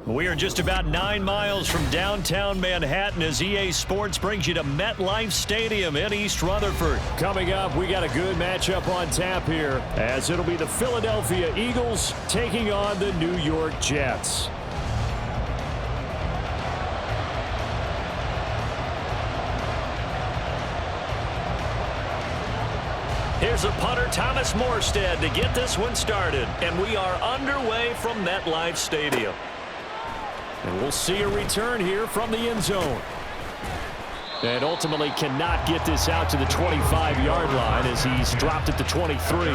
We are just about 9 miles from downtown Manhattan as EA Sports brings you to MetLife Stadium in East Rutherford. Coming up, we got a good matchup on tap here as it'll be the Philadelphia Eagles taking on the New York Jets. Here's a punter, Thomas Morstead, to get this one started. And we are underway from MetLife Stadium. And we'll see a return here from the end zone. And ultimately cannot get this out to the 25-yard line as he's dropped at the 23.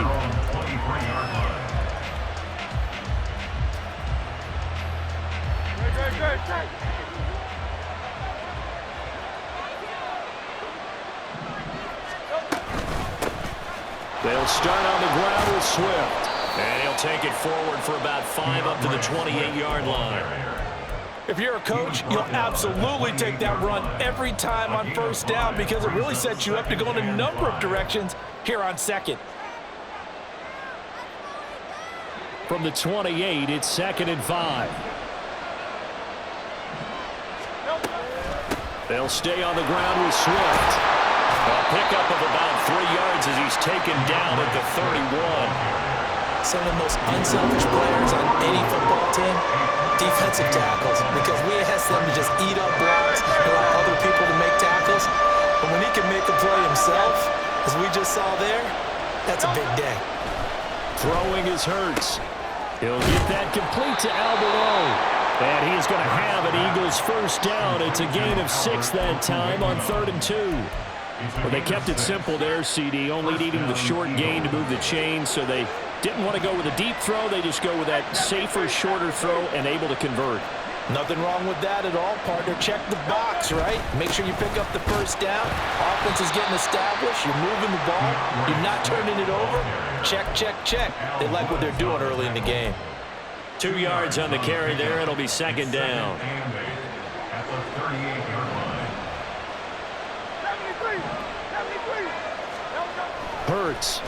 They'll start on the ground with Swift. And he'll take it forward for about 5 up to the 28-yard line. If you're a coach, you'll absolutely take that run every time on first down because it really sets you up to go in a number of directions here on second. From the 28, it's 2nd and 5. They'll stay on the ground with Swift. A pickup of about 3 yards as he's taken down at the 31. Some of the most unselfish players on any football team, defensive tackles, because we ask them to just eat up blocks and allow other people to make tackles. But when he can make a play himself, as we just saw there, that's a big day. Throwing is Hurts. He'll get that complete to Albert O. And he's going to have an Eagles first down. It's a gain of 6 that time on 3rd and 2. Well, they kept it simple there, CD, only needing the short gain to move the chain, so they didn't want to go with a deep throw. They just go with that safer, shorter throw and able to convert. Nothing wrong with that at all, partner. Check the box, right? Make sure you pick up the first down. Offense is getting established. You're moving the ball. You're not turning it over. Check, check, check. They like what they're doing early in the game. 2 yards on the carry there. It'll be 2nd down. Hurts.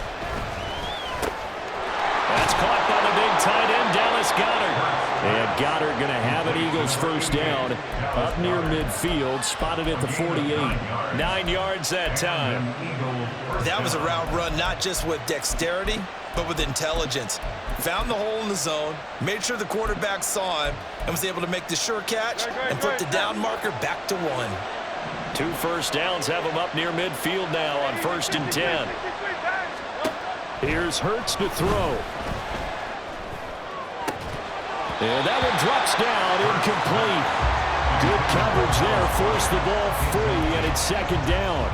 That's caught by the big tight end, Dallas Goedert. And Goedert going to have an Eagles first down up near midfield, spotted at the 48. 9 yards that time. That was a route run not just with dexterity, but with intelligence. Found the hole in the zone, made sure the quarterback saw him, and was able to make the sure catch and flip the down marker back to 1. 2 first downs have him up near midfield now on 1st and 10. Here's Hurts to throw. And that one drops down, incomplete. Good coverage there, forced the ball free, and it's 2nd down.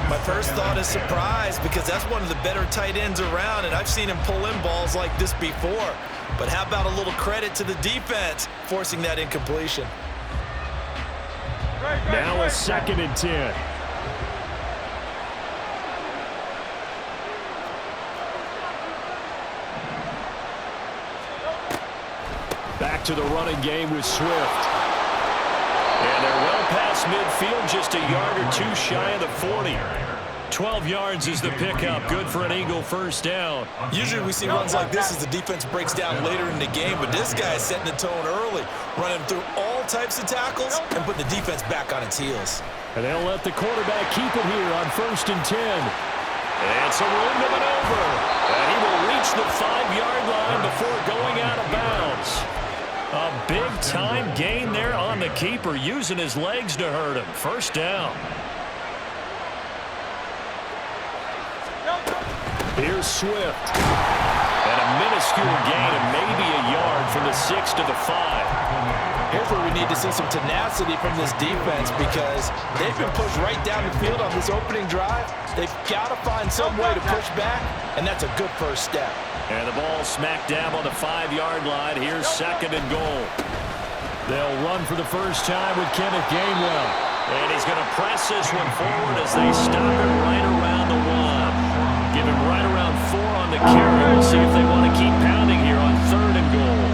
My first thought is surprise because that's one of the better tight ends around, and I've seen him pull in balls like this before. But how about a little credit to the defense forcing that incompletion? Now a 2nd and 10. Back to the running game with Swift. And they're well past midfield, just a yard or 2 shy of the 40. 12 yards is the pickup. Good for an Eagle first down. Usually we see runs like this as the defense breaks down later in the game, but this guy is setting the tone early, running through all types of tackles and putting the defense back on its heels. And they'll let the quarterback keep it here on 1st and 10. And it's a room to maneuver. And he will reach the 5-yard line before going out of bounds. A big-time gain there on the keeper, using his legs to hurt him. First down. Here's Swift. And a minuscule gain of maybe a yard from the 6 to the 5. Here's where we need to see some tenacity from this defense because they've been pushed right down the field on this opening drive. They've got to find some way to push back, and that's a good first step. And the ball smack dab on the 5-yard line. Here's 2nd and goal. They'll run for the first time with Kenneth Gainwell. And he's going to press this one forward as they stop him right around the 1. Give him right around 4 on the carry. We'll see if they want to keep pounding here on 3rd and goal.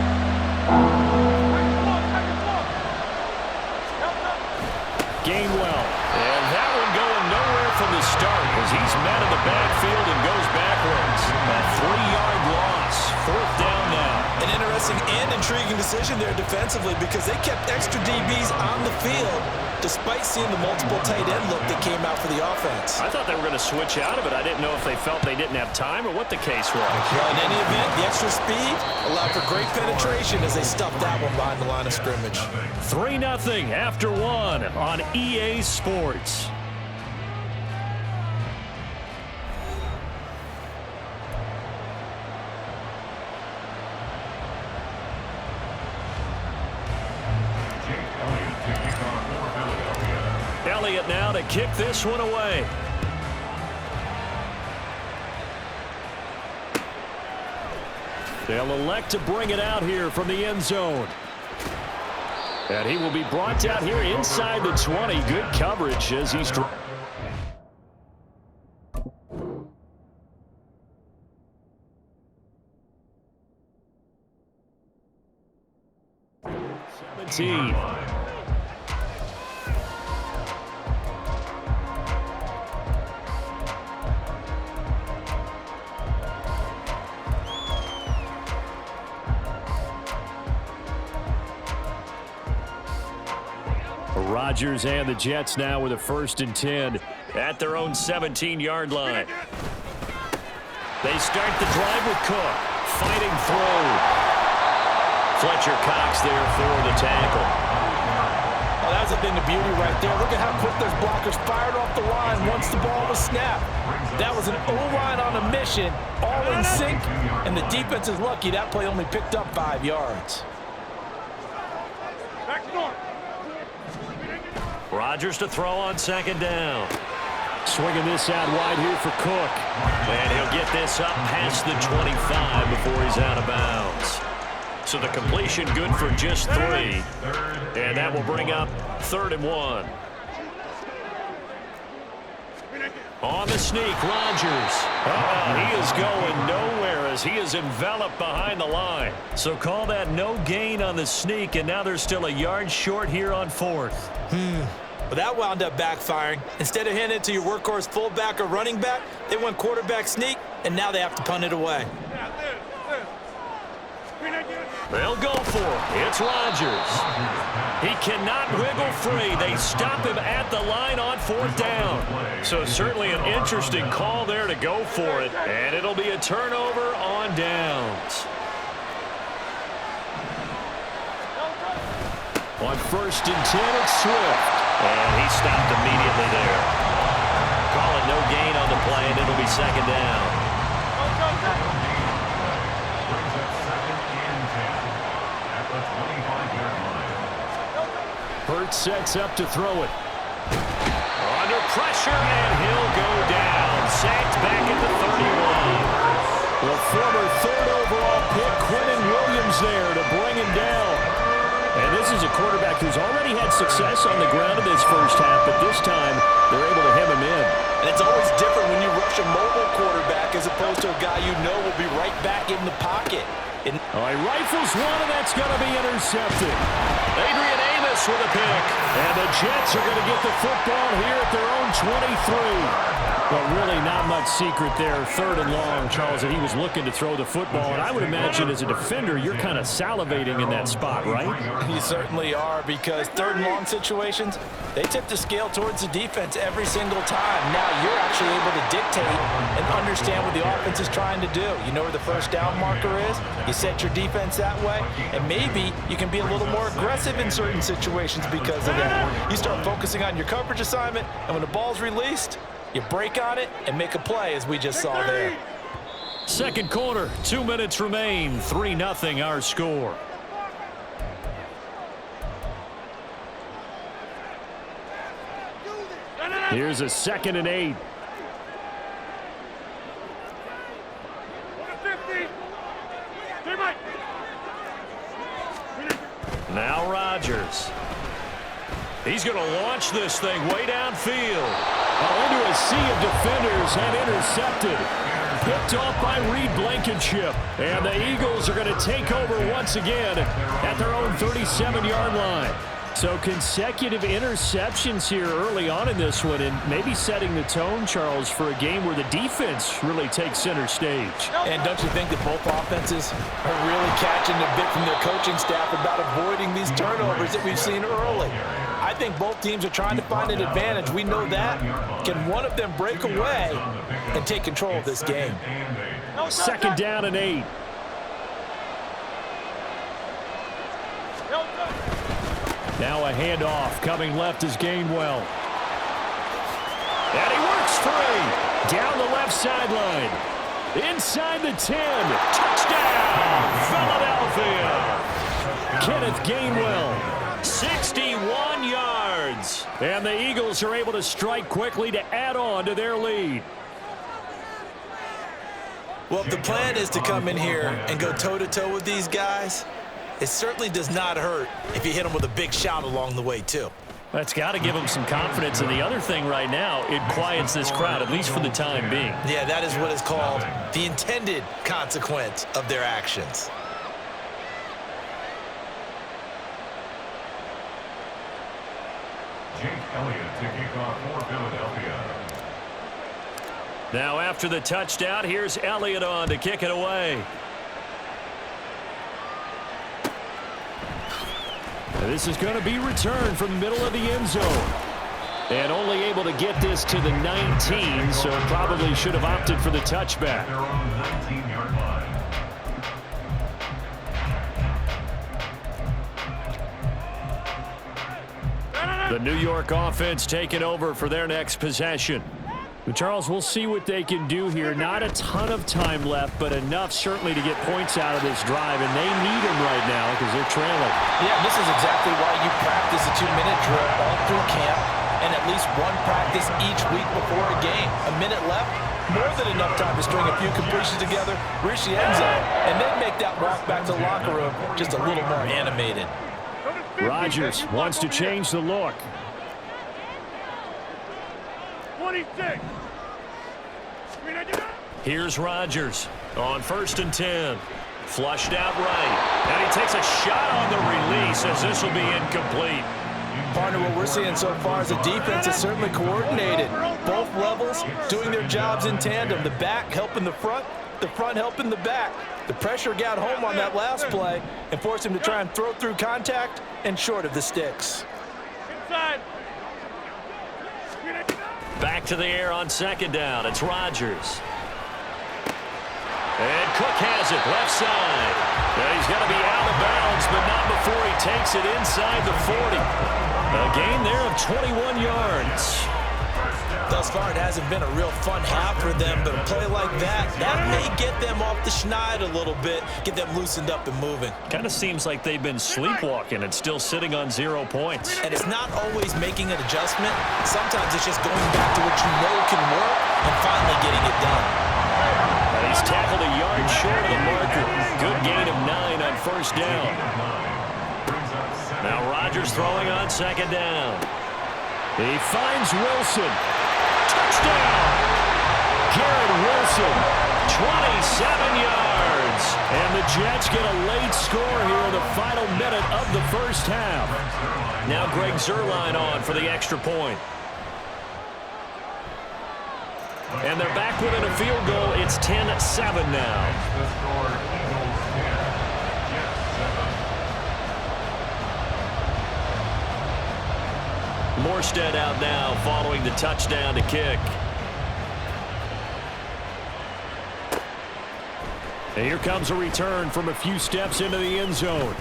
Gainwell. And that one going nowhere from the start as he's met in the backfield and goes backwards. A 3-yard loss. 4th interesting and intriguing decision there defensively because they kept extra DBs on the field despite seeing the multiple tight end look that came out for the offense. I thought they were going to switch out of it. I didn't know if they felt they didn't have time or what the case was. Well, in any event, the extra speed allowed for great penetration as they stuffed that one behind the line of scrimmage. 3-0 after one on EA Sports. Elliott now to kick this one away. They'll elect to bring it out here from the end zone. And he will be brought out here inside the 20. Good coverage as he's... 17. Rodgers and the Jets now with a 1st and 10 at their own 17-yard line. They start the drive with Cook. Fighting through. Fletcher Cox there for the tackle. Oh, that was a thing of beauty right there. Look at how quick those blockers fired off the line once the ball was snapped. That was an O-line on a mission, all in sync, and the defense is lucky that play only picked up 5 yards. Rodgers to throw on 2nd down. Swinging this out wide here for Cook. And he'll get this up past the 25 before he's out of bounds. So the completion good for just 3. And that will bring up 3rd and 1. On the sneak, Rodgers. He is going nowhere as he is enveloped behind the line. So call that no gain on the sneak, and now they're still a yard short here on 4th. But that wound up backfiring. Instead of handing it to your workhorse fullback or running back, they went quarterback sneak, and now they have to punt it away. They'll go for it. It's Rodgers. He cannot wiggle free. They stop him at the line on 4th down. So certainly an interesting call there to go for it. And it'll be a turnover on downs. On 1st and 10, it's Swift. And he stopped immediately there. Call it no gain on the play, and it'll be 2nd down. Hurts sets up to throw it. Under pressure, and he'll go down. Sacked back at the 31. The former 3rd overall pick, Quinnen Williams there to bring him down. And this is a quarterback who's already had success on the ground in this first half, but this time they're able to hem him in. And it's always different when you rush a mobile quarterback as opposed to a guy you know will be right back in the pocket. He rifles one, and that's going to be intercepted. Adrian Amos with a pick. And the Jets are going to get the football here at their own 23. Well, really not much secret there. 3rd and long, Charles, that he was looking to throw the football. And I would imagine as a defender, you're kind of salivating in that spot, right? You certainly are, because 3rd and long situations, they tip the scale towards the defense every single time. Now you're actually able to dictate and understand what the offense is trying to do. You know where the 1st down marker is. You set your defense that way, and maybe you can be a little more aggressive in certain situations because of that. You start focusing on your coverage assignment, and when the ball's released, you break on it and make a play, as we just saw there. 2nd quarter, 2 minutes remain. 3-0 our score. Here's a 2nd and 8. Now Rodgers. He's going to launch this thing way downfield. Into a sea of defenders and intercepted. Picked off by Reed Blankenship. And the Eagles are going to take over once again at their own 37-yard line. So consecutive interceptions here early on in this one, and maybe setting the tone, Charles, for a game where the defense really takes center stage. And don't you think that both offenses are really catching a bit from their coaching staff about avoiding these turnovers that we've seen early? I think both teams are trying to find an advantage. We know that. Can one of them break away and take control of this game? Second down and 8. Now a handoff. Coming left is Gainwell. And he works free. Down the left sideline. Inside the 10. Touchdown, Philadelphia. Kenneth Gainwell, 61 yards. And the Eagles are able to strike quickly to add on to their lead. Well, if the plan is to come in here and go toe-to-toe with these guys, it certainly does not hurt if you hit them with a big shout along the way, too. That's got to give them some confidence. And the other thing right now, it quiets this crowd, at least for the time being. Yeah, that is what is called the intended consequence of their actions. Jake Elliott to kick off for Philadelphia. Now after the touchdown, here's Elliott on to kick it away. And this is going to be returned from the middle of the end zone. And only able to get this to the 19, so probably should have opted for the touchback. They're on the 19-yard line. The New York offense taking over for their next possession. But Charles, we'll see what they can do here. Not a ton of time left, but enough certainly to get points out of this drive, and they need them right now because they're trailing. Yeah, this is exactly why you practice a 2-minute drill all through camp and at least one practice each week before a game. A minute left, more than enough time to string a few completions together, reach the end zone, and then make that walk back to the locker room just a little more animated. Rodgers wants to change the look. 26. Here's Rodgers on 1st and 10. Flushed out right. And he takes a shot on the release as this will be incomplete. Partner, what we're seeing so far is the defense is certainly coordinated. Both levels doing their jobs in tandem. The back helping the front helping the back. The pressure got home on that last play and forced him to try and throw through contact and short of the sticks. Inside. Back to the air on 2nd down. It's Rodgers. And Cook has it left side. And he's going to be out of bounds, but not before he takes it inside the 40. A gain there of 21 yards. Thus far, it hasn't been a real fun half for them, but a play like that may get them off the schneid a little bit, get them loosened up and moving. Kind of seems like they've been sleepwalking and still sitting on 0 points. And it's not always making an adjustment. Sometimes it's just going back to what you know can work and finally getting it done. And he's tackled a yard short of the marker. Good gain of 9 on 1st down. Now Rodgers throwing on 2nd down. He finds Wilson. Touchdown! Garrett Wilson, 27 yards. And the Jets get a late score here in the final minute of the first half. Now Greg Zuerlein on for the extra point. And they're back within a field goal. It's 10-7 now. The score, Eagles 10, Jets 7. Morstead out now following the touchdown to kick. And here comes a return from a few steps into the end zone.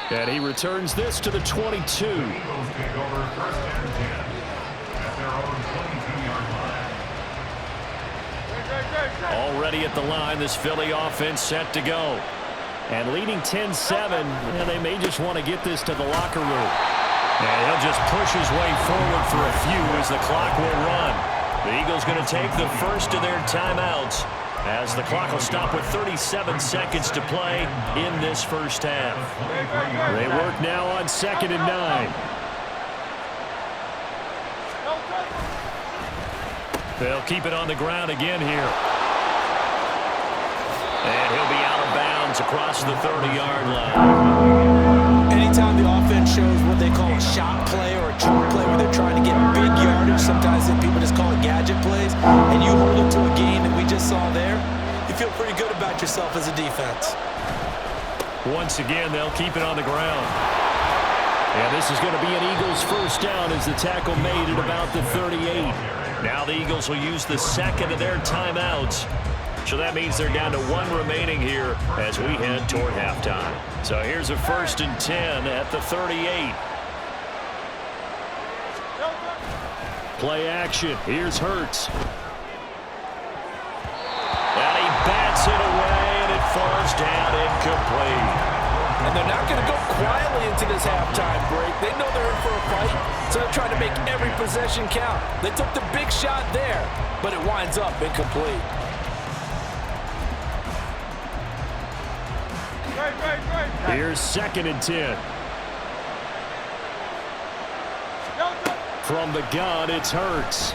And he returns this to the 22. Eagles take over 1st and 10 at their own 22-yard line. Already at the line, this Philly offense set to go. And leading 10-7, and they may just want to get this to the locker room. And he'll just push his way forward for a few as the clock will run. The Eagles going to take the first of their timeouts as the clock will stop with 37 seconds to play in this first half. They work now on 2nd and 9. They'll keep it on the ground again here. And he'll be out of bounds across the 30-yard line. Anytime the offense shows what they call a shot play or a choke play where they're trying to get big yardage. Sometimes people just call it gadget plays. And you hold them to a game that we just saw there, you feel pretty good about yourself as a defense. Once again, they'll keep it on the ground. And this is going to be an Eagles first down as the tackle made at about the 38. Now the Eagles will use the second of their timeouts. So that means they're down to 1 remaining here as we head toward halftime. So here's a 1st and 10 at the 38. Play action. Here's Hurts. And he bats it away, and it falls down incomplete. And they're not going to go quietly into this halftime break. They know they're in for a fight, so they're trying to make every possession count. They took the big shot there, but it winds up incomplete. Here's 2nd and 10. From the gun, it's Hurts.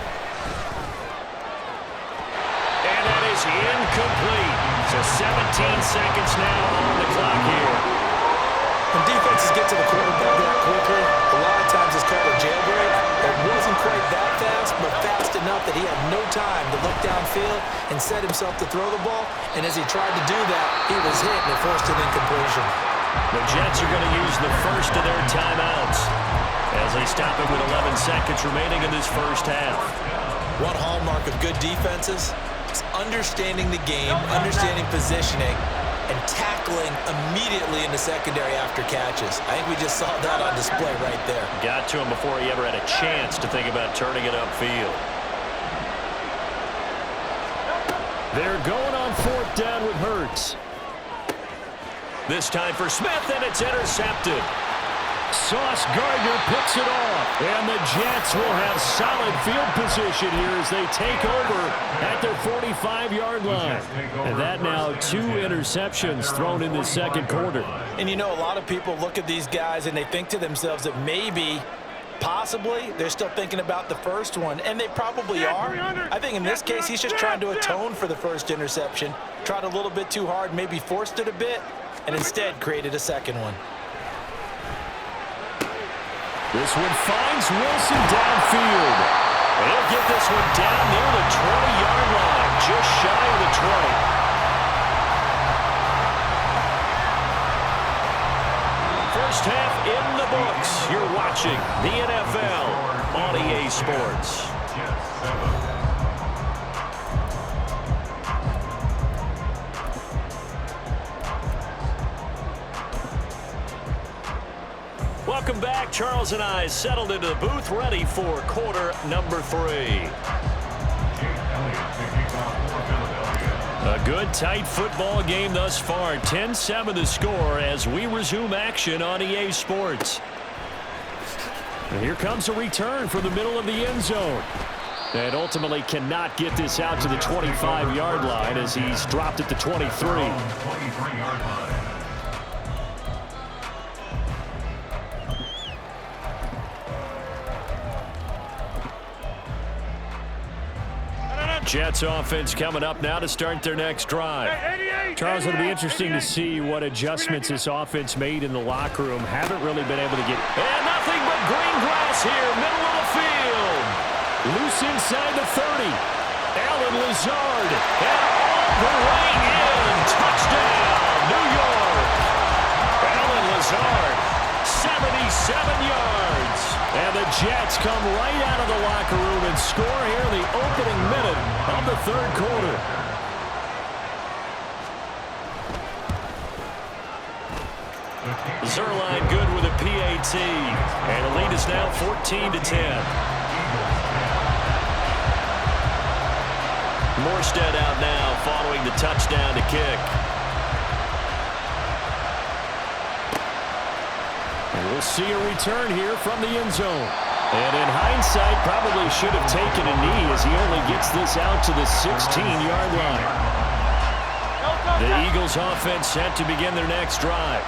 And that is incomplete. So 17 seconds now on the clock here. When defenses get to the quarterback that quickly, a lot of times it's called a jailbreak. It wasn't quite that fast, but fast enough that he had no time to look downfield and set himself to throw the ball. And as he tried to do that, he was hit and it forced an incompletion. The Jets are going to use the first of their timeouts as they stop it with 11 seconds remaining in this first half. One hallmark of good defenses is understanding the game, understanding positioning, and tackling immediately in the secondary after catches. I think we just saw that on display right there. Got to him before he ever had a chance to think about turning it upfield. They're going on 4th down with Hurts. This time for Smith, and it's intercepted. Sauce Gardner picks it off, and the Jets will have solid field position here as they take over at their 45-yard line. And that now 2 interceptions thrown in the second quarter. And you know, a lot of people look at these guys and they think to themselves that maybe, possibly, they're still thinking about the first one, and they probably are. I think in this case, he's just trying to atone for the first interception. Tried a little bit too hard, maybe forced it a bit, and instead created a second one. This one finds Wilson downfield. He'll get this one down near the 20-yard line, just shy of the 20. First half in the books. You're watching the NFL on EA Sports. Welcome back. Charles and I settled into the booth, ready for quarter number 3. A good, tight football game thus far. 10-7 the score as we resume action on EA Sports. And here comes a return from the middle of the end zone. And ultimately cannot get this out to the 25-yard line as he's dropped at the 23. Jets offense coming up now to start their next drive. Charles, it'll be interesting to see what adjustments this offense made in the locker room. Haven't really been able to get... And nothing but green grass here, middle of the field. Loose inside the 30. Allen Lazard. And all the way in. Touchdown, New York. Allen Lazard, 77 yards. And the Jets come right out of the locker room and score here in the opening minute of the third quarter. Zuerlein good with a PAT. And the lead is now 14-10. Morstead out now following the touchdown to kick. And we'll see a return here from the end zone. And in hindsight, probably should have taken a knee as he only gets this out to the 16-yard line. The Eagles offense set to begin their next drive.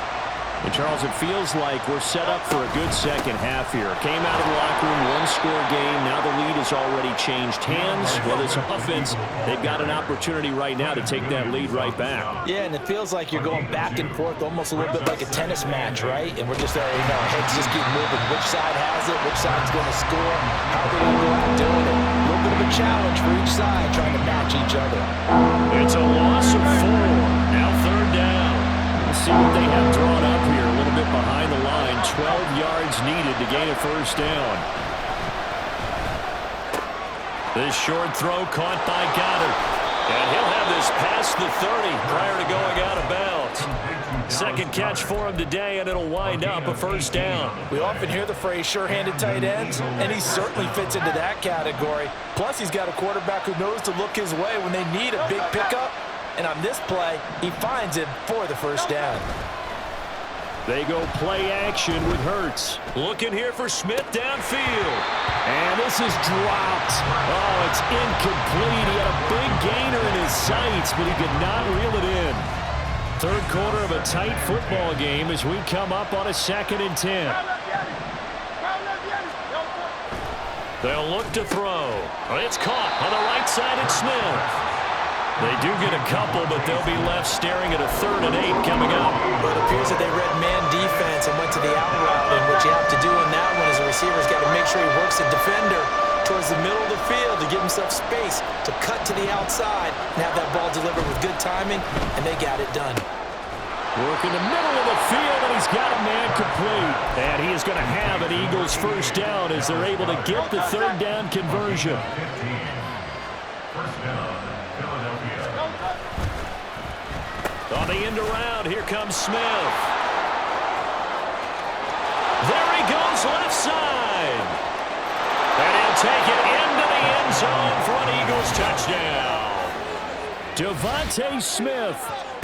And Charles, it feels like we're set up for a good second half here. Came out of the locker room, one-score game. Now the lead has already changed hands. Well, this offense, they've got an opportunity right now to take that lead right back. Yeah, and it feels like you're going back and forth, almost a little bit like a tennis match, right? And we're just, our heads just keep moving. Which side has it? Which side's going to score? How are they going to go out doing it? A little bit of a challenge for each side, trying to match each other. It's a loss of 4. Now third down. Let's see what they have drawn up here. A little bit behind the line. 12 yards needed to gain a first down. This short throw caught by Goddard. And he'll have this past the 30 prior to going out of bounds. Second catch for him today, and it'll wind up a first down. We often hear the phrase sure-handed tight ends, and he certainly fits into that category. Plus, he's got a quarterback who knows to look his way when they need a big pickup. And on this play, he finds him for the first down. They go play action with Hurts. Looking here for Smith downfield. And this is dropped. Oh, it's incomplete. He had a big gainer in his sights, but he could not reel it in. Third quarter of a tight football game as we come up on a 2nd and 10. They'll look to throw. It's caught on the right side at Smith. They do get a couple, but they'll be left staring at a 3rd and 8 coming up. Well, it appears that they read man defense and went to the out route. And what you have to do in that one is a receiver's got to make sure he works a defender towards the middle of the field to give himself space to cut to the outside and have that ball delivered with good timing, and they got it done. Working the middle of the field, and he's got a man complete. And he is going to have an Eagles first down as they're able to get the 3rd down conversion. First down, Philadelphia. On the end around, here comes Smith. There he goes left side. And he'll take it into the end zone for an Eagles touchdown. Devontae Smith,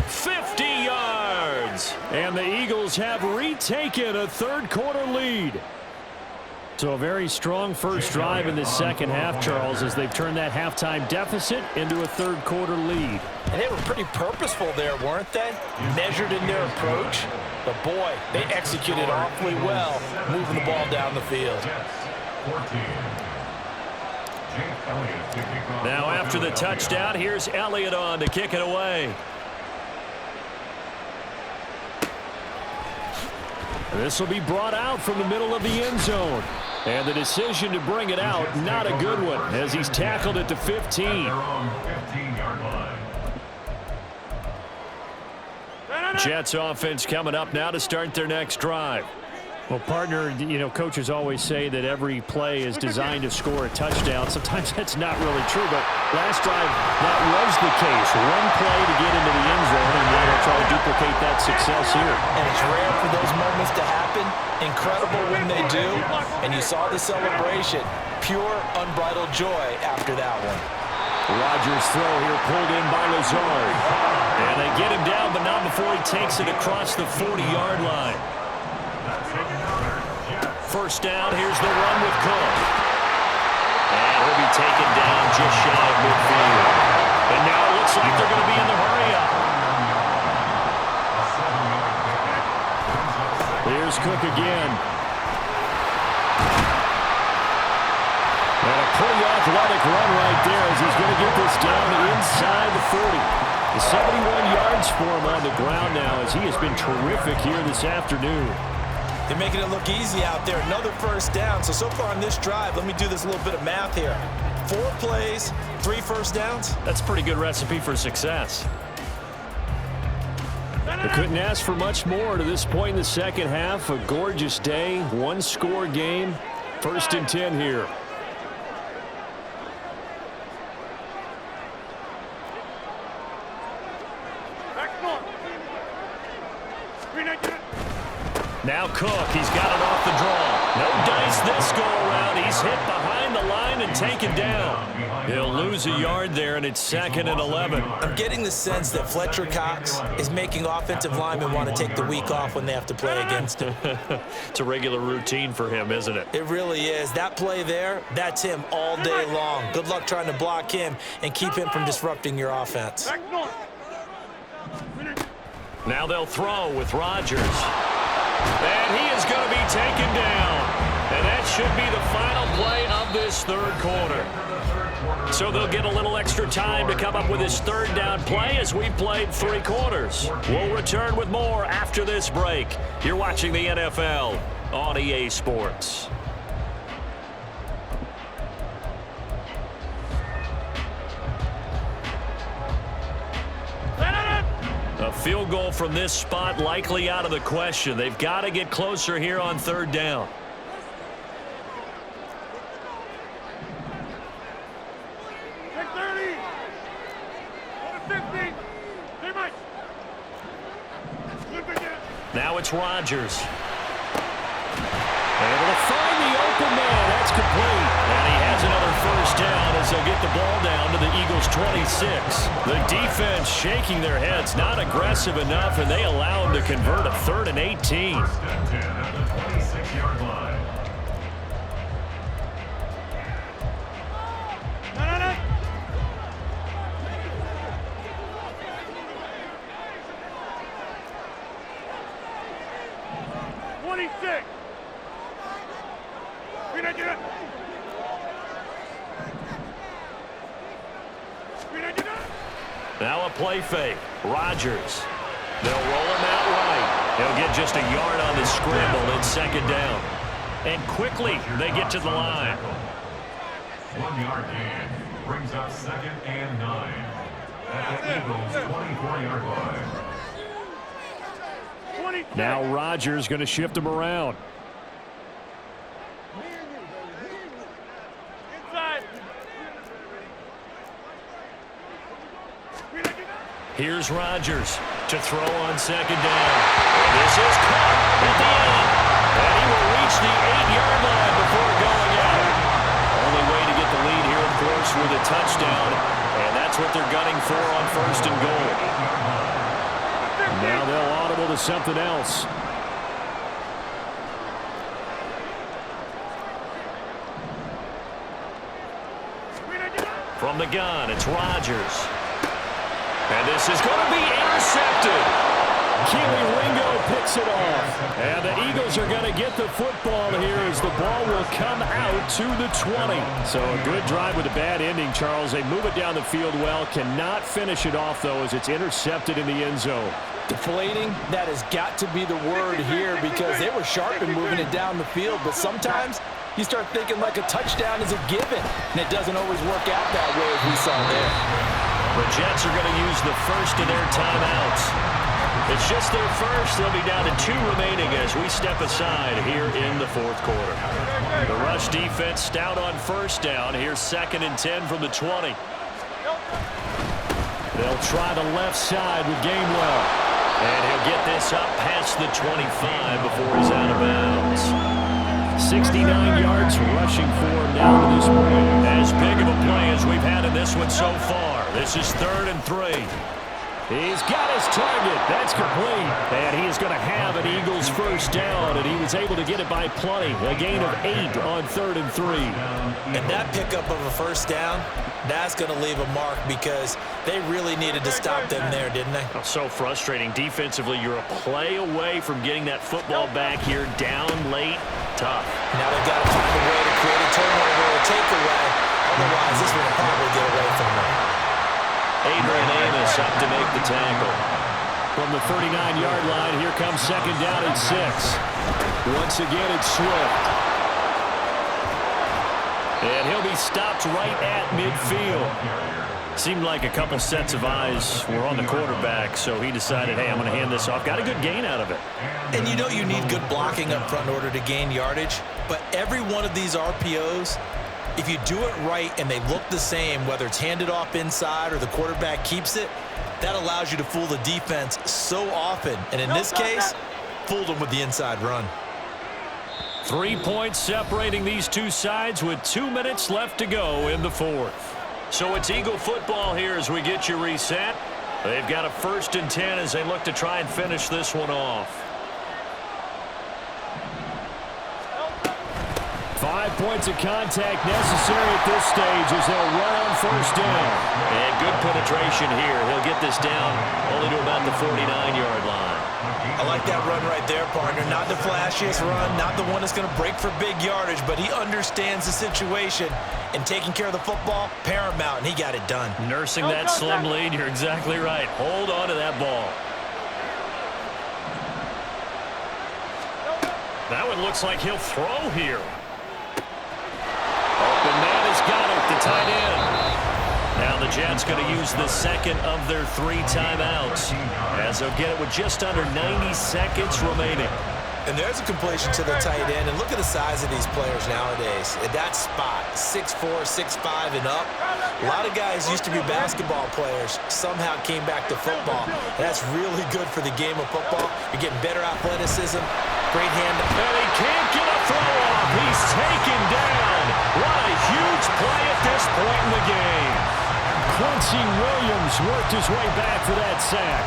50 yards. And the Eagles have retaken a third quarter lead. So a very strong first drive in the second half, Charles, as they've turned that halftime deficit into a third quarter lead. And they were pretty purposeful there, weren't they? Measured in their approach. But boy, they executed awfully well, moving the ball down the field. Now after the touchdown, here's Elliott on to kick it away. This will be brought out from the middle of the end zone. And the decision to bring it out, not a good one, as he's tackled at the 15. Jets offense coming up now to start their next drive. Well, partner, coaches always say that every play is designed to score a touchdown. Sometimes that's not really true, but last drive, that was the case. One play to get into the end zone, and now they'll try to duplicate that success here. And it's rare for those moments to happen. Incredible when they do. And you saw the celebration. Pure, unbridled joy after that one. Rodgers' throw here pulled in by Lazard. And they get him down, but not before he takes it across the 40-yard line. First down, here's the run with Cook. And he'll be taken down just shy of midfield. And now it looks like they're going to be in the hurry-up. Here's Cook again. And a pretty athletic run right there as he's going to get this down inside the 40. The 71 yards for him on the ground now as he has been terrific here this afternoon. They're making it look easy out there. Another first down. So far on this drive, let me do this little bit of math here. 4 plays, 3 first downs. That's a pretty good recipe for success. They couldn't ask for much more to this point in the second half. A gorgeous day, one-score game. 1st and 10 here. Now Cook, he's got it off the draw. No dice this go-around. He's hit behind the line and taken down. He'll lose a yard there, and it's 2nd and 11. I'm getting the sense that Fletcher Cox is making offensive linemen want to take the week off when they have to play against him. It's a regular routine for him, isn't it? It really is. That play there, that's him all day long. Good luck trying to block him and keep him from disrupting your offense. Now they'll throw with Rodgers. And he is going to be taken down. And that should be the final play of this third quarter. So they'll get a little extra time to come up with his third down play as we played 3 quarters. We'll return with more after this break. You're watching the NFL on EA Sports. A field goal from this spot likely out of the question. They've got to get closer here on third down. Now it's Rodgers. Able to find the open man. That's complete. And he has another first down as they'll get the ball down to the Eagles' 26. The defense shaking their heads, not aggressive enough, and they allow him to convert a 3rd and 18. First and 10 at the 26-yard line. Now a play fake. Rodgers. They'll roll him out right. He'll get just a yard on the scramble. It's second down. And quickly they get to the line. 1-yard gain brings up 2nd and 9 at the Eagles' 24-yard line. Now Rodgers going to shift him around. Here's Rodgers to throw on second down. This is caught at the end. And he will reach the 8-yard line before going out. Only way to get the lead here, of course, with a touchdown. And that's what they're gunning for on 1st and goal. Now they'll audible to something else. From the gun, it's Rodgers. And this is going to be intercepted. Keely Ringo picks it off. And the Eagles are going to get the football here as the ball will come out to the 20. So a good drive with a bad ending, Charles. They move it down the field well. Cannot finish it off, though, as it's intercepted in the end zone. Deflating, that has got to be the word here because they were sharp in moving it down the field. But sometimes you start thinking like a touchdown is a given. And it doesn't always work out that way as we saw there. The Jets are going to use the first of their timeouts. It's just their first. They'll be down to 2 remaining as we step aside here in the 4th quarter. The rush defense stout on first down. Here's 2nd and 10 from the 20. They'll try the left side with Gainwell. And he'll get this up past the 25 before he's out of bounds. 69 yards rushing for him down to this point. As big of a play as we've had in this one so far. This is 3rd and 3. He's got his target. That's complete. And he is going to have an Eagles first down, and he was able to get it by plenty. A gain of 8 on 3rd and 3. And that pickup of a first down, that's going to leave a mark because they really needed to stop them there, didn't they? Oh, so frustrating. Defensively, you're a play away from getting that football back here down late. Tough. Now they've got to find a way to create a turnover or a takeaway. Otherwise, this will probably get away from them. Adrian Amos up to make the tackle. From the 39-yard line, here comes 2nd down and 6. Once again, it's Swift. And he'll be stopped right at midfield. Seemed like a couple sets of eyes were on the quarterback, so he decided, hey, I'm going to hand this off. Got a good gain out of it. And you know you need good blocking up front in order to gain yardage, but every one of these RPOs, if you do it right and they look the same, whether it's handed off inside or the quarterback keeps it, that allows you to fool the defense so often. And in this case, fooled them with the inside run. 3 points separating these two sides with 2 minutes left to go in the 4th. So it's Eagle football here as we get you reset. They've got a 1st and 10 as they look to try and finish this one off. 5 points of contact necessary at this stage as they'll run on first down. And good penetration here. He'll get this down only to about the 49-yard line. I like that run right there, partner. Not the flashiest run, not the one that's going to break for big yardage, but he understands the situation, and taking care of the football, paramount, and he got it done. Nursing that slim lead, you're exactly right. Hold on to that ball. That one looks like he'll throw here. Open man has got it, the tight end. Now the Jets going to use the second of their 3 timeouts, as they'll get it with just under 90 seconds remaining. And there's a completion to the tight end, and look at the size of these players nowadays. At that spot, 6'4", 6'5", and up. A lot of guys used to be basketball players, somehow came back to football. And that's really good for the game of football. You're getting better athleticism, great hand. And he can't get a throw off. He's taken down. What a huge play at this point in the game. Quincy Williams worked his way back for that sack.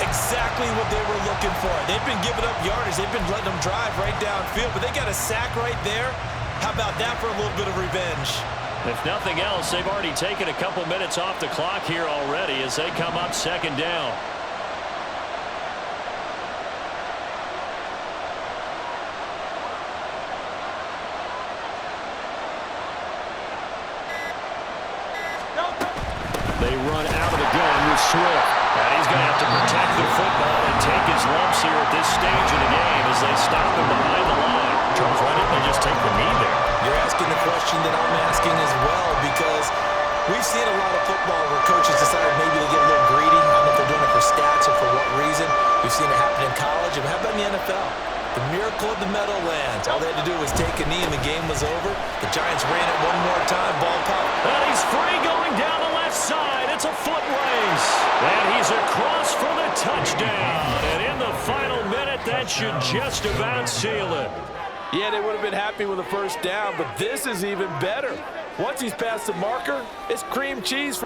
Exactly what they were looking for. They've been giving up yardage. They've been letting them drive right downfield, but they got a sack right there. How about that for a little bit of revenge? If nothing else, they've already taken a couple minutes off the clock here already as they come up second down. They run out of the gun with Swift. And he's going to have to protect the football and take his lumps here at this stage of the game as they stop him behind the line. Charles, why didn't they just take the knee there? You're asking the question that I'm asking as well, because we've seen a lot of football where coaches decide maybe to get a little greedy. I don't know if they're doing it for stats or for what reason. We've seen it happen in college. And how about in the NFL? The miracle of the Meadowlands. All they had to do was take a knee and the game was over. The Giants ran it one more time. Ball popped. And he's free going down the left side. It's a foot race. And he's across for the touchdown. And in the final minute, that should just about seal it. Yeah, they would have been happy with a first down, but this is even better. Once he's past the marker, it's cream cheese.